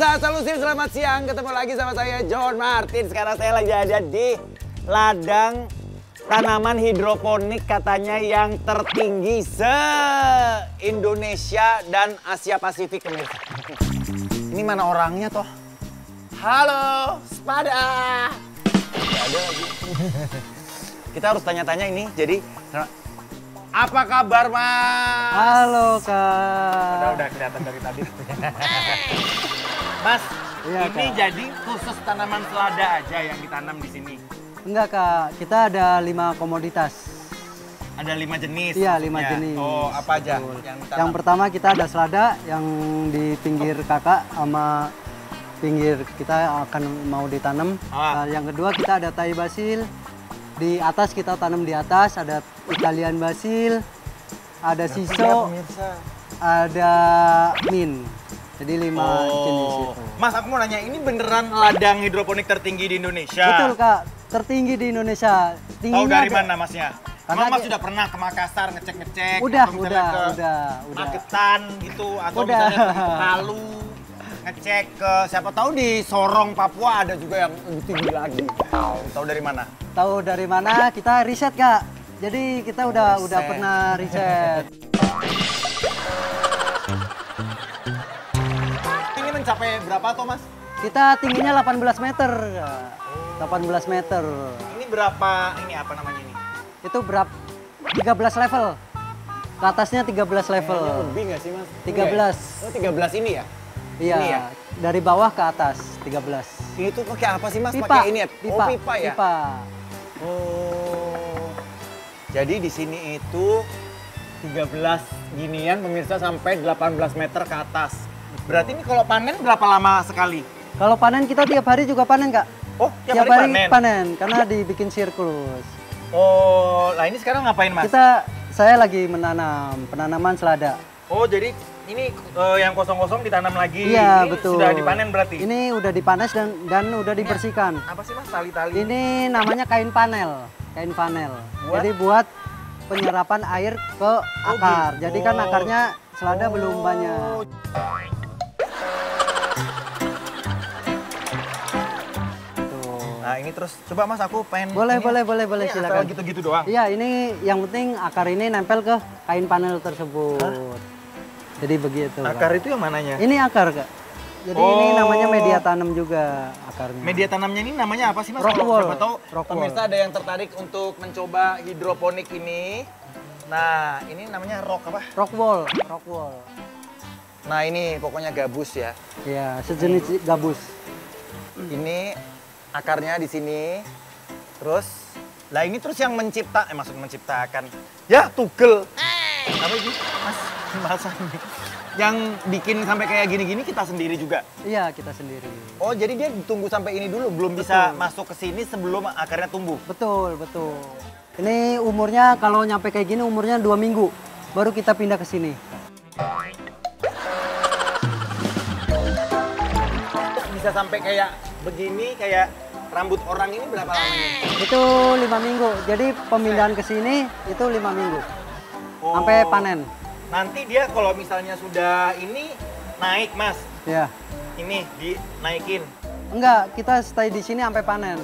Pemirsa Selusif, selamat siang. Ketemu lagi sama saya John Martin. Sekarang saya lagi ada di ladang tanaman hidroponik katanya yang tertinggi se-Indonesia dan Asia Pasifik, pemirsa. Ini mana orangnya toh? Halo, Spada. Gak ada lagi. Kita harus tanya-tanya ini, jadi apa kabar, Mas? Halo, Kak. Udah kelihatan dari tadi. Mas, Iya, ini Kak. jadi khusus tanaman selada aja yang ditanam di sini. Enggak, Kak. Kita ada 5 komoditas. Ada 5 jenis. Iya, 5 maksudnya. jenis. Oh, apa aja Betul. yang ditanam? Yang pertama kita ada selada yang di pinggir Kakak sama pinggir kita akan mau ditanam. Ah. Yang kedua kita ada Thai basil. Di atas kita tanam di atas ada Italian basil, ada siso, Pemirsa. ada mint. Jadi 5 jenis itu. Mas, aku mau nanya, ini beneran ladang hidroponik tertinggi di Indonesia? Betul, Kak. Tertinggi di Indonesia. Tahu Tingginya dari ada- mana, Masnya? Karena Emang Mas dia- sudah pernah ke Makassar ngecek-ngecek? Udah, atau misalnya ke udah. Magetan gitu, atau Udah. misalnya ke Palu, ngecek ke siapa tahu di Sorong, Papua ada juga yang lebih tinggi lagi. Tahu dari mana? Tahu dari mana? Kita riset, Kak. Jadi kita udah riset. pernah riset. Ini mencapai berapa toh, Mas? Kita tingginya 18 meter. Kak. 18 meter. Ini berapa, ini apa namanya ini? Itu berapa? 13 level. Ke atasnya 13 level. Lebih nggak sih, Mas? 13. Oh, 13 ini ya? Iya. Ini ya? Dari bawah ke atas 13. Ini tuh pakai apa sih, Mas? Pipa. Pakai ini ya? Pipa. Oh, pipa ya? Pipa. Oh. Jadi di sini itu 13 ginian pemirsa sampai 18 meter ke atas. Berarti ini kalau panen berapa lama sekali? Kalau panen kita tiap hari juga panen, Kak. Oh, Tiap hari panen karena dibikin siklus. Oh, lah ini sekarang ngapain, Mas? Saya lagi penanaman selada. Oh, jadi ini yang kosong-kosong ditanam lagi. Iya, Ini betul. Sudah dipanen berarti? Ini udah dipanes dan udah dibersihkan. Apa sih, Mas, tali-tali? Ini namanya kain panel. Kain panel. Buat? Jadi buat penyerapan air ke akar. gitu. Jadi kan akarnya selada belum banyak. Tuh. Nah, ini terus coba, Mas, aku pengen Boleh, ini ya. boleh, Ini silakan. asal gitu-gitu doang. Iya, ini yang penting akar ini nempel ke kain panel tersebut. Jadi begitu. Kak. Akar itu yang mananya? Ini akar, Kak. Jadi ini namanya media tanam juga akarnya. Media tanamnya ini namanya apa sih, Mas? Rock Kalau wool. siapa tahu Rock pemirsa ada yang tertarik untuk mencoba hidroponik ini. Nah, ini namanya rock apa? Rock wall. Nah, ini pokoknya gabus ya. Ya, sejenis gabus. Ini akarnya di sini. Terus, lah ini terus yang maksud menciptakan. Ya, tugel. Apa ini, Mas? Bahasanya. Yang bikin sampai kayak gini-gini kita sendiri juga. Iya, kita sendiri. Oh, jadi dia tunggu sampai ini dulu, belum bisa masuk ke sini sebelum akarnya tumbuh. Betul. Ini umurnya kalau nyampe kayak gini umurnya 2 minggu. Baru kita pindah ke sini. Bisa sampai kayak begini, kayak rambut orang ini berapa lamanya? Itu 5 minggu. Jadi pemindahan ke sini itu 5 minggu. Oh. Sampai panen. Nanti dia kalau misalnya sudah ini naik, Mas. Ya. Ini dinaikin. Enggak, kita stay di sini sampai panen.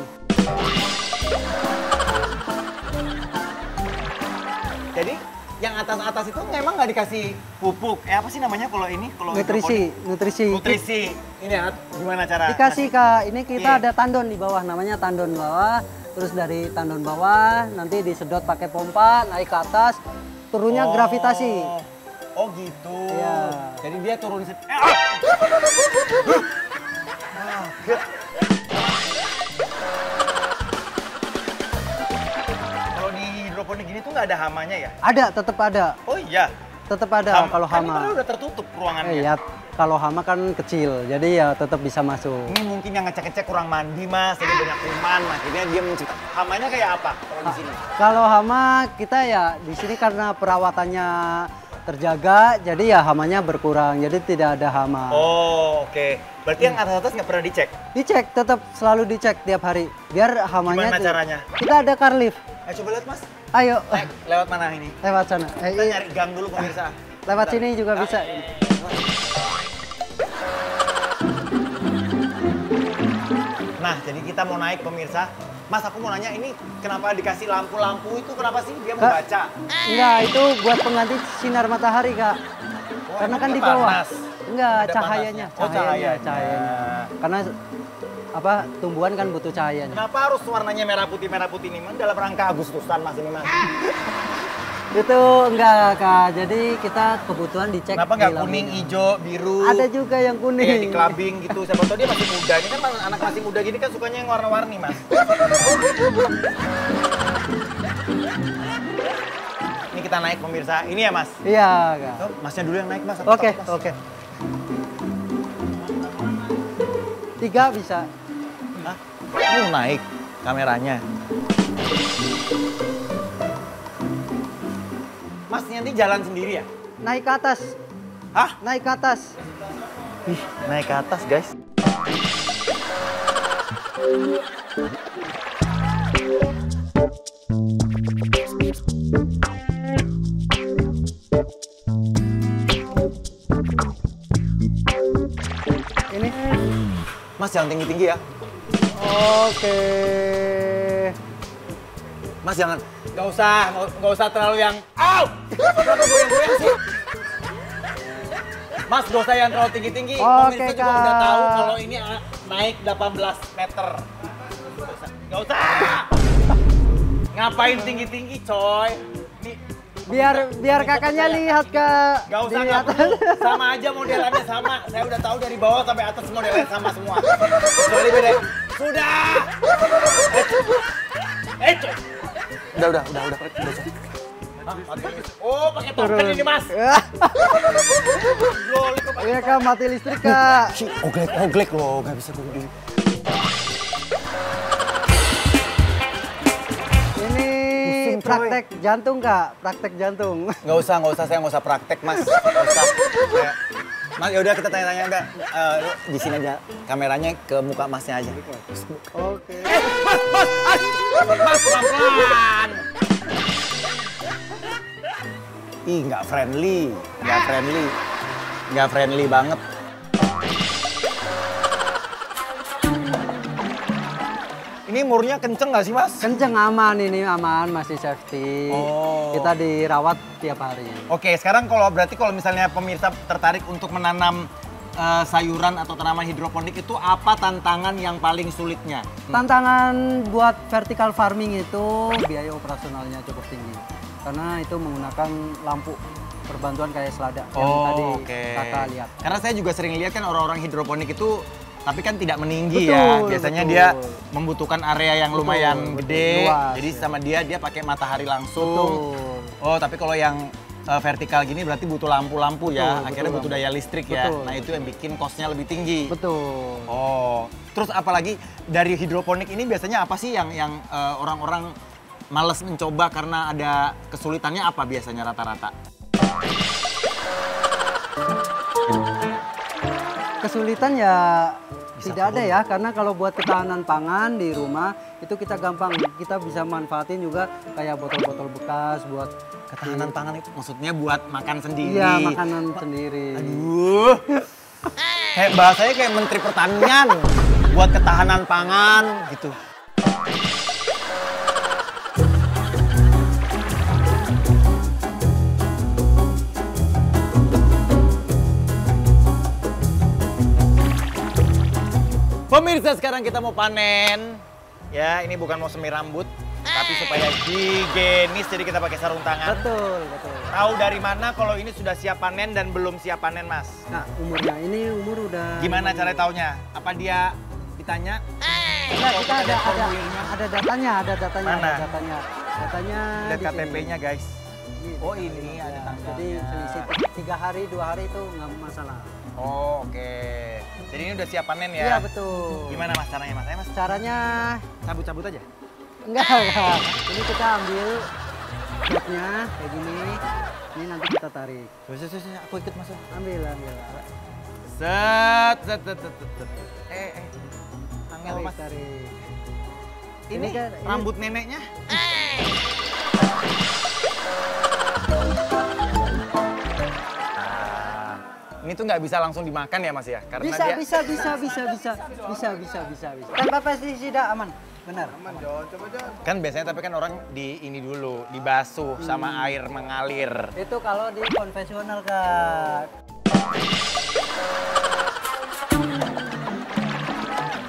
Jadi yang atas-atas itu memang nggak dikasih pupuk. Apa sih namanya kalau ini? Kalau Nutrisi. nutrisi. Ini ya, gimana cara? Dikasih, Kak. Ini kita Iya. ada tandon di bawah, namanya tandon bawah. Terus dari tandon bawah nanti disedot pakai pompa naik ke atas, turunnya gravitasi. Oh gitu. Iya. Jadi dia turun Kalau di hidroponik gini tuh nggak ada hamanya ya? Ada, tetap ada. Oh iya. Tetap ada kalau Kan ini hama. padahal udah tertutup ruangannya. Iya, kalau hama kan kecil, jadi ya tetap bisa masuk. Ini mungkin yang ngecek-ngecek kurang mandi, Mas. Jadi banyak kuman, akhirnya dia mencipta. Hamanya kayak apa kalau di sini? Kalau hama kita ya di sini karena perawatannya terjaga, jadi ya hamanya berkurang, jadi tidak ada hama. Oh, oke. Berarti yang atas-atas nggak pernah dicek? Dicek, tetap selalu dicek tiap hari, biar hamanya. Gimana caranya? Kita ada car lift. Coba lihat, Mas. Ayo, Lewat mana ini? lewat sana. Kita nyari gang dulu, pemirsa. Lewat sini juga bisa. Nah, jadi kita mau naik pemirsa. Mas, aku mau nanya ini kenapa dikasih lampu-lampu itu kenapa sih dia mau baca? Enggak, itu buat pengganti sinar matahari, Kak. Oh, Karena emang kan dia di bawah. panas? Enggak, Ada cahayanya. panasnya? Oh, cahayanya. Cahayanya. Karena apa tumbuhan kan butuh cahayanya. Kenapa harus warnanya merah putih nih? Memang dalam rangka Agustusan Mas ini Mas. Itu enggak, Kak. Jadi kita kebutuhan dicek. Kenapa nggak di kuning, lampunya. hijau, biru? Ada juga yang kuning. Kayak di clubbing gitu. Siapa tahu dia masih muda. Ini kan anak masih muda gini kan sukanya yang warna-warni Mas. Ini kita naik pemirsa. Ini ya Mas? Iya, Kak. Oh, Masnya dulu yang naik Mas. Aku Oke, takut, Mas. oke. 3 bisa. Hah? Mau naik kameranya. Mas nanti jalan sendiri ya? Naik ke atas. Hah? Naik ke atas. Ih, naik ke atas guys. Ini. Mas jangan tinggi-tinggi ya. Oke. Mas jangan, nggak usah terlalu yang, au! Kenapa goyang-goyang sih? Mas nggak usah yang terlalu tinggi-tinggi. Oke, Pemirsa juga Kak. udah tahu kalau ini naik 18 meter. Nggak usah. Ngapain tinggi-tinggi, coy? Ini, Biar kakaknya lihat, Kak. nggak usah, Di nggak atas. perlu. Sama aja modelannya sama. Saya udah tahu dari bawah sampai atas modelnya sama semua. Kecuali beda. Sudah. Coy. Udah. Hah? Oh, pakai token ini, Mas. Golik kok pakai Iya, Kak, mati listrik, Kak. oglek loh, nggak bisa berdiri. Ini Pusing, coy. praktek jantung, Kak. Praktek jantung. Nggak usah, saya nggak usah praktek, Mas. Nggak usah. Mas, yaudah kita tanya-tanya udah. Di sini aja, kameranya ke muka Masnya aja. Oke. Mas, pelan-pelan. Ih, nggak friendly banget. Ini murnya kenceng nggak sih, Mas? Kenceng, aman ini, aman, masih safety. Oh. Kita dirawat tiap hari. Oke, sekarang berarti kalau misalnya pemirsa tertarik untuk menanam sayuran atau tanaman hidroponik itu apa tantangan yang paling sulitnya? Tantangan buat vertical farming itu biaya operasionalnya cukup tinggi. Karena itu menggunakan lampu perbantuan kayak selada yang tadi kakak lihat. Karena saya juga sering lihat kan orang-orang hidroponik itu tapi kan tidak meninggi Betul, ya. Biasanya betul. dia membutuhkan area yang lumayan Betul, gede. luas, Jadi ya. sama dia pakai matahari langsung. Betul. Oh, tapi kalau yang vertikal gini berarti butuh lampu-lampu ya. Betul, Akhirnya betul butuh daya listrik ya. Betul, Nah, itu yang bikin cost-nya lebih tinggi. Betul. Oh, terus apalagi dari hidroponik ini biasanya apa sih yang orang-orang males mencoba karena ada kesulitannya apa biasanya rata-rata? Kesulitan ya tidak ada ya, karena kalau buat ketahanan pangan di rumah itu kita gampang, kita bisa manfaatin juga kayak botol-botol bekas buat Ketahanan pangan itu maksudnya buat makan sendiri. Iya, makanan sendiri. Aduh. Kayak bahasanya kayak Menteri Pertanian buat ketahanan pangan gitu. Pemirsa, sekarang kita mau panen. Ya, ini bukan mau semir rambut, tapi supaya higienis, jadi kita pakai sarung tangan. Betul, betul. Tahu dari mana kalau ini sudah siap panen dan belum siap panen, Mas? Nah, umurnya ini umur udah... Gimana cara taunya? Apa dia ditanya? Enggak, Atau kita lihat ada formulirnya? datanya, Mana? ada datanya. Datanya Lihat di sini. KTP-nya, guys. Ini, Oh, ini ada ya, tanggalnya. jadi selisih 3 hari, 2 hari itu nggak masalah. Oh, oke. Jadi ini udah siap panen ya? Iya, betul. Gimana, Mas, caranya, Mas? Mas, Caranya cabut-cabut aja? enggak. Ini kita ambil potnya kayak gini. Ini nanti kita tarik. Aku ikut masuk. Ambil. Set. Angel, Tarik, Mas. tarik. Ini kan- rambut neneknya? Ah. Ini tuh nggak bisa langsung dimakan ya Mas ya? Karena Bisa, dia... bisa. Tanpa pestisida aman, benar. Aman John, coba John. Kan biasanya tapi kan orang di ini dulu, dibasuh sama air mengalir. Itu kalau di konvensional Kak.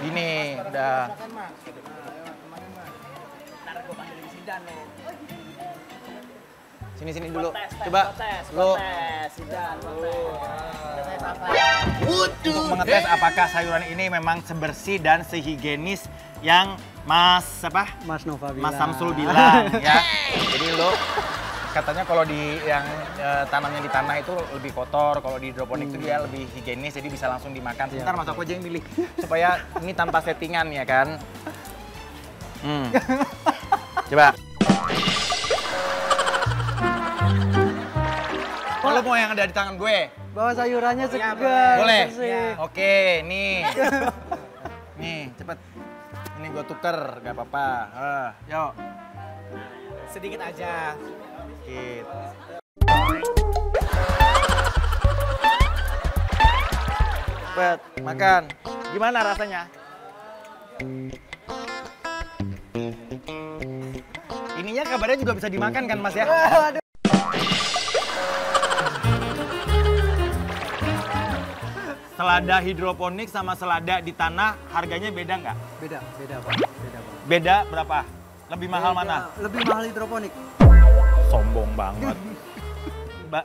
Gini, udah. Sini dulu. Coba lo untuk mengetes apakah sayuran ini memang sebersih dan sehigienis yang Mas Nova bilang. Mas Samsul bilang ya. Jadi lo katanya kalau di yang tanamnya di tanah itu lebih kotor, kalau di hidroponik itu dia lebih higienis jadi bisa langsung dimakan. Sebentar Mas aku aja yang milih supaya ini tanpa settingan ya kan. Coba. Kalau mau yang ada di tangan gue. Bawa sayurannya segar. Boleh? bersih. Oke, nih. Nih, cepet. Ini gue tuker, gak apa-apa. Yuk. Sedikit aja. Sedikit. Cepet, makan. Gimana rasanya? Ininya kabarnya juga bisa dimakan kan Mas ya? Selada hidroponik sama selada di tanah harganya beda nggak? Beda Pak. Beda berapa? Lebih mahal mana? Lebih mahal hidroponik. Sombong banget.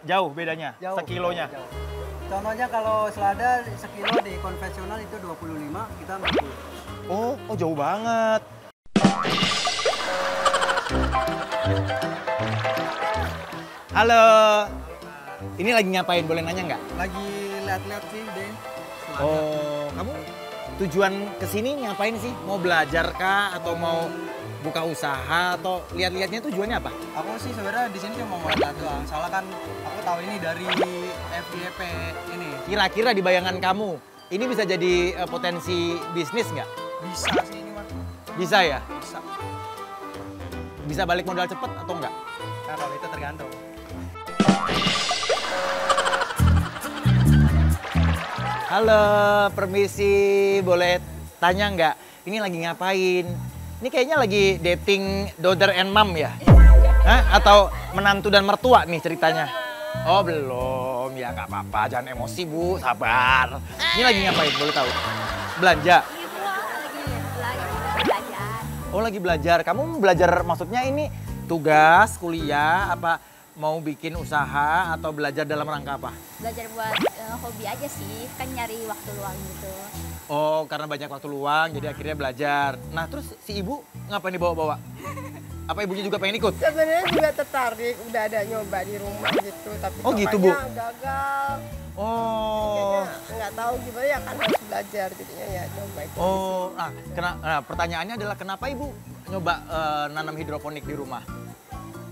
Jauh bedanya? Jauh. Sekilonya? Jauh. Contohnya kalau selada sekilo di konvensional itu 25, kita 40. Oh jauh banget. Halo. Ini lagi ngapain? Boleh nanya nggak? Lagi lihat-lihat sih deh. Oh, kamu tujuan kesini ngapain sih? Mau belajar kah? Atau mau buka usaha? Atau lihat-lihatnya tujuannya apa? Aku sih sebenarnya di sini cuma mau lihat doang. Soalnya kan aku tahu ini dari FYP ini. Kira-kira di bayangan kamu, ini bisa jadi potensi bisnis nggak? Bisa sih ini Mas. Bisa ya? Bisa. Bisa balik modal cepet atau enggak? Nah kalau itu tergantung. Halo, permisi, boleh tanya nggak? Ini lagi ngapain? Ini kayaknya lagi dating daughter and mom ya? Hah? Atau menantu dan mertua nih ceritanya? Oh belum, ya nggak apa-apa, jangan emosi Bu, sabar. Ini lagi ngapain, boleh tahu? Belanja? Ibu lagi belajar. Oh lagi belajar, kamu belajar maksudnya ini tugas, kuliah, apa mau bikin usaha atau belajar dalam rangka apa? Belajar buat hobi aja sih, kan nyari waktu luang gitu. Oh, karena banyak waktu luang, jadi akhirnya belajar. Nah, terus si ibu ngapain dibawa-bawa? Apa ibunya juga pengen ikut? Sebenarnya juga tertarik, udah ada nyoba di rumah gitu, tapi Oh, gitu, Bu? gagal. Oh, Kayaknya nggak tahu gimana ya kan harus belajar, jadinya ya nyoba itu. oh, nah, pertanyaannya adalah kenapa ibu nyoba nanam hidroponik di rumah?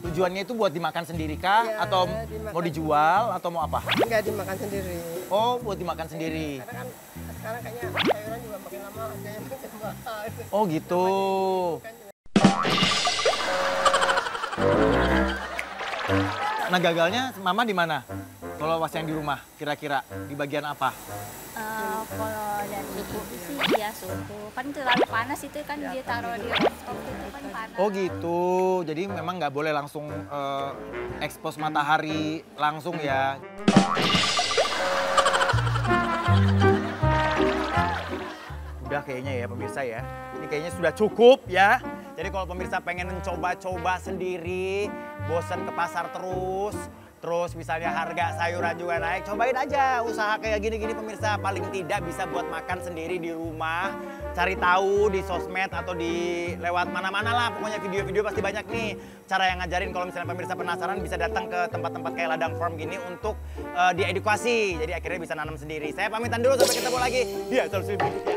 Tujuannya itu buat dimakan sendiri kah? Ya, Atau dimakan. mau dijual atau mau apa? Nggak dimakan sendiri. Oh, buat dimakan sendiri. Karena kan sekarang kayaknya sayuran juga makin lama harganya makin mahal. Oh, gitu. Nah, gagalnya mama di mana? Kalau pas yang di rumah, kira-kira di bagian apa? Kalau dari itu sih ya suhu, kan terlalu panas itu kan ditaruh di rooftop itu kan panas. Oh gitu, jadi memang nggak boleh langsung expose matahari langsung ya. Udah kayaknya ya pemirsa ya, ini kayaknya sudah cukup ya. Jadi kalau pemirsa pengen mencoba-coba sendiri, bosen ke pasar terus misalnya harga sayuran juga naik, cobain aja usaha kayak gini-gini pemirsa. Paling tidak bisa buat makan sendiri di rumah, cari tahu di sosmed atau di lewat mana-mana lah. Pokoknya video-video pasti banyak nih cara yang ngajarin. Kalau misalnya pemirsa penasaran bisa datang ke tempat-tempat kayak ladang farm gini untuk diedukasi. Jadi akhirnya bisa nanam sendiri. Saya pamitan dulu, sampai ketemu lagi di Asal Swim berikutnya.